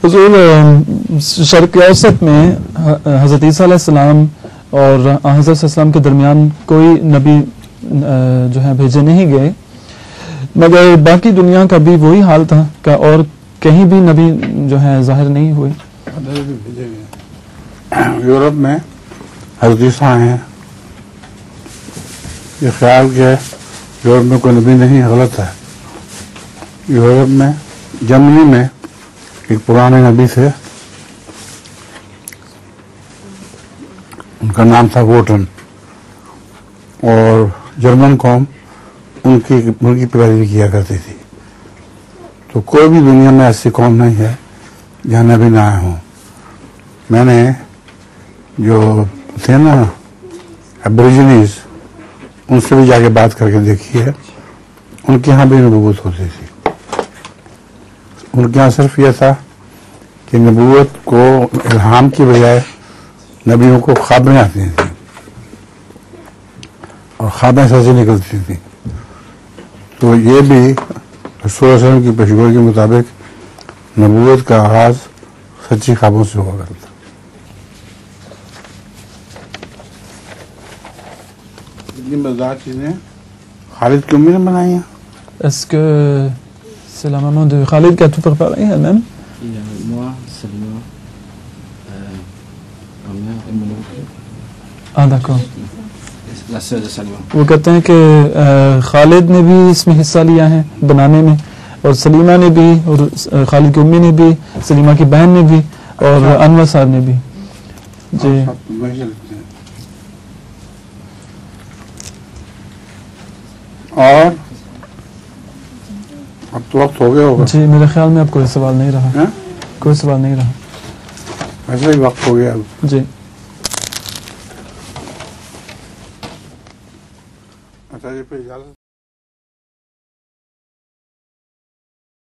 حضور شرق اوسط میں حضرت عیسیٰ علیہ السلام اور حضرت صلی اللہ علیہ وسلم کے درمیان کوئی نبی جو ہے بھیجے نہیں گئے، مگر باقی دنیا کا بھی وہی حال تھا کہ اور کہیں بھی نبی جو ہے ظاہر نہیں ہوئے. یورپ میں حضرت عیسیٰ ہیں، یہ خیال کہ یورپ میں کوئی نبی نہیں غلط ہے. یورپ میں جرمنی میں ایک پرانے نبی تھے، ان کا نام تھا ووٹن، اور جرمن قوم ان کی مرغی پیروی کیا کرتی تھی. تو کوئی بھی دنیا میں ایسی قوم نہیں ہے جہاں نبی نہ آئے ہوں. میں نے جو تھے نا ایبوریجنیز، ان سے بھی جا کے بات کر کے دیکھی ہے، ان کے یہاں بھی نبوت ہوتی تھی. ان کے یہاں صرف یہ تھا کہ نبوت کو الہام کی بجائے نبیوں کو خوابیں آتی تھیں اور خوابیں سچی نکلتی تھیں. تو یہ بھی رسول اللہ علیہ وسلم کی پیشگوئی کے مطابق نبوت کا آغاز سچی خوابوں سے ہوا کرتا. اتنی مزدار چیزیں خالد کی امی نے بنائی ہیں. Est-ce que c'est la maman de Khalid qui a tout préparé elle-même? Il y a moi, Salima, ma mère et mon oncle. Ah d'accord. La sœur de Salima. وہ کہتے ہیں کہ خالد نے بھی اس میں حصہ لیا ہے بنانے میں، اور سلیمہ نے بھی، اور خالد کی امی نے بھی، سلیمہ کی بہن نے بھی، اور انور صاحب نے بھی. جی اور اب تو وقت ہو گیا ہوگا. جی میرے خیال میں اب کوئی سوال نہیں رہا. کوئی سوال نہیں رہا. ایسا ہی وقت ہو گیا اب. جی اچھا جی، پھر اجازت.